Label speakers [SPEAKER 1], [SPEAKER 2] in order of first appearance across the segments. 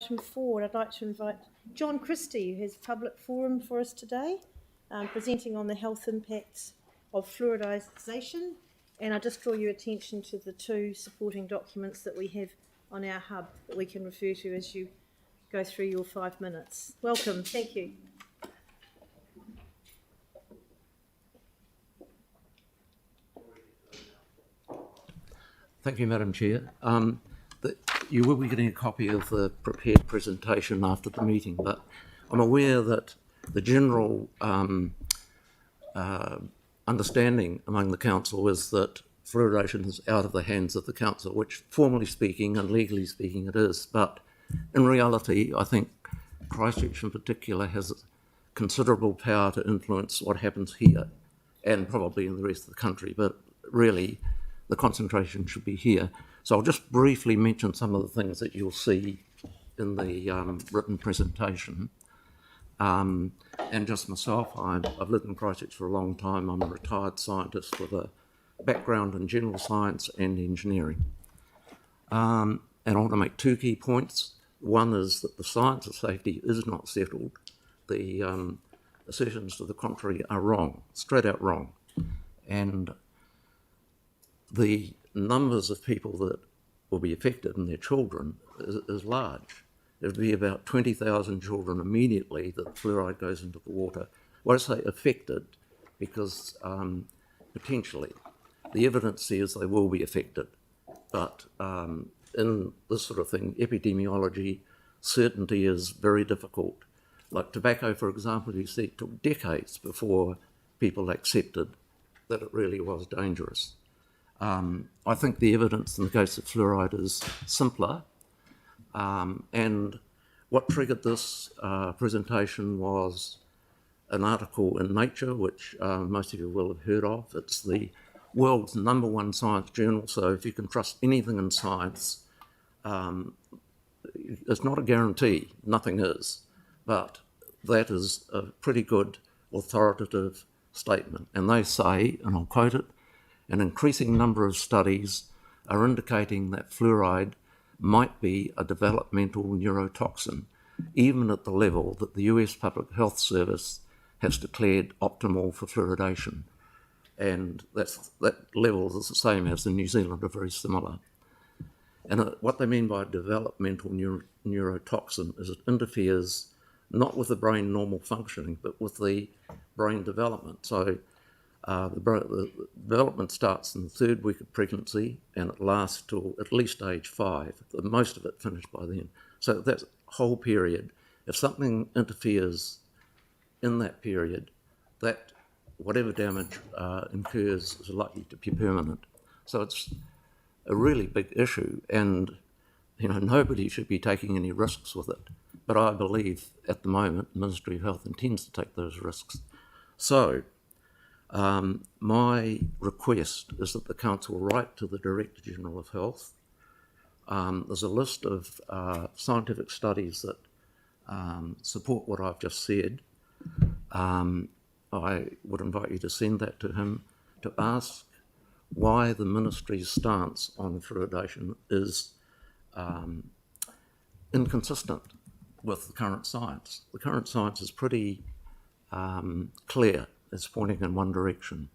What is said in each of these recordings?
[SPEAKER 1] item 4, I'd like to invite John Christie, who has public forum for us today, presenting on the health impacts of fluoridisation. And I'll just draw your attention to the 2 supporting documents that we have on our hub that we can refer to as you go through your 5 minutes. Welcome. Thank you.
[SPEAKER 2] Thank you, Madam Chair. You will be getting a copy of the prepared presentation after the meeting, but I'm aware that the general understanding among the council is that fluoridation is out of the hands of the council, which formally speaking and legally speaking it is, but in reality I think Christchurch in particular has considerable power to influence what happens here and probably in the rest of the country, but really the concentration should be here. So I'll just briefly mention some of the things that you'll see in the written presentation. And just myself, I've lived in Christchurch for a long time. I'm a retired scientist with a background in general science and engineering. And I want to make 2 key points. One is that the science of safety is not settled. The assertions to the contrary are wrong, straight out wrong. And the numbers of people that will be affected and their children is large. There would be about 20,000 children immediately that fluoride goes into the water. Well, I say affected because potentially the evidence says they will be affected, but in this sort of thing, epidemiology, certainty is very difficult. Like tobacco, for example, you see it took decades before people accepted that it really was dangerous. I think the evidence in the case of fluoride is simpler, and what triggered this presentation was an article in Nature, which most of you will have heard of. It's the world's #1 science journal, so if you can trust anything in science, it's not a guarantee, nothing is, but that is a pretty good authoritative statement. And they say, and I'll quote it, an increasing number of studies are indicating that fluoride might be a developmental neurotoxin, even at the level that the US Public Health Service has declared optimal for fluoridation. And that level is the same as in New Zealand, are very similar. And what they mean by developmental neurotoxin is it interferes not with the brain normal functioning, but with the brain development. So the development starts in the 3rd week of pregnancy and it lasts till at least age 5, most of it finished by then. So that whole period, if something interferes in that period, that whatever damage incurs is likely to be permanent. So it's a really big issue, and nobody should be taking any risks with it. But I believe at the moment the Ministry of Health intends to take those risks. So my request is that the Council write to the Director General of Health. There's a list of scientific studies that support what I've just said. I would invite you to send that to him to ask why the Ministry's stance on fluoridation is inconsistent with the current science. The current science is pretty clear. It's pointing in one direction.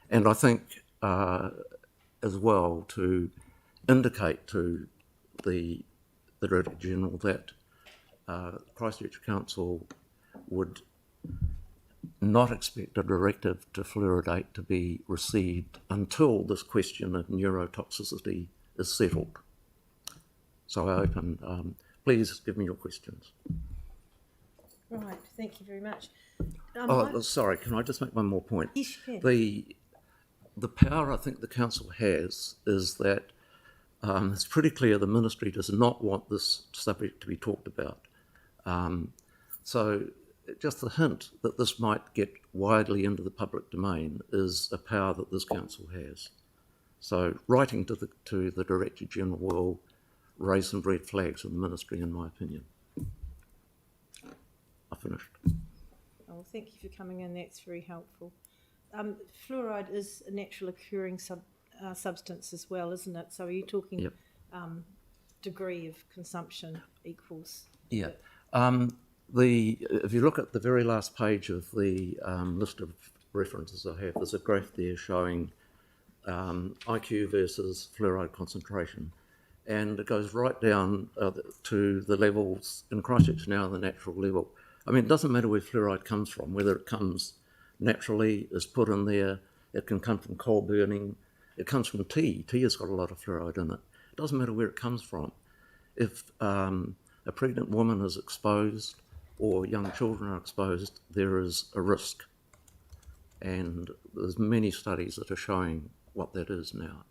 [SPEAKER 2] And I think as well to indicate to the Director General that Christchurch Council would not expect a directive to fluoridate to be received until this question of neurotoxicity is settled. So I open, please give me your questions.
[SPEAKER 1] Right, thank you very much.
[SPEAKER 2] Sorry, can I just make one more point?
[SPEAKER 1] Yes, you
[SPEAKER 2] can. The power I think the Council has is that it's pretty clear the Ministry does not want this subject to be talked about. So just the hint that this might get widely into the public domain is a power that this Council has. So writing to the Director General will raise some red flags in the Ministry, in my opinion. I finished.
[SPEAKER 1] Oh, thank you for coming in. That's very helpful. Fluoride is a natural occurring substance as well, isn't it? So are you talking
[SPEAKER 2] Yep.
[SPEAKER 1] degree of consumption equals.
[SPEAKER 2] Yeah. If you look at the very last page of the list of references I have, there's a graph there showing IQ versus fluoride concentration. And it goes right down to the levels in Christchurch now, the natural level. I mean, it doesn't matter where fluoride comes from, whether it comes naturally, is put in there, it can come from coal burning, it comes from tea. Tea has got a lot of fluoride in it. It doesn't matter where it comes from. If a pregnant woman is exposed or young children are exposed, there is a risk. And there's many studies that are showing what that is now.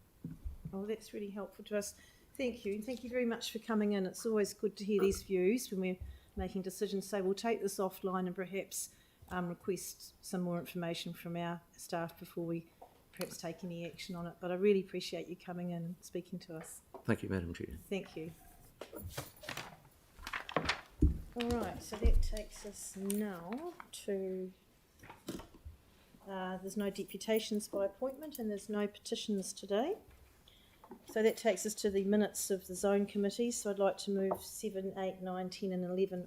[SPEAKER 1] Oh, that's really helpful to us. Thank you. And thank you very much for coming in. It's always good to hear these views when we're making decisions. So we'll take this offline and perhaps request some more information from our staff before we perhaps take any action on it. But I really appreciate you coming in and speaking to us.
[SPEAKER 2] Thank you, Madam Chair.
[SPEAKER 1] Thank you. All right, so that takes us now to, there's no deputations by appointment and there's no petitions today. So that takes us to the minutes of the zone committees. So I'd like to move 7, 8, 9, 10 and 11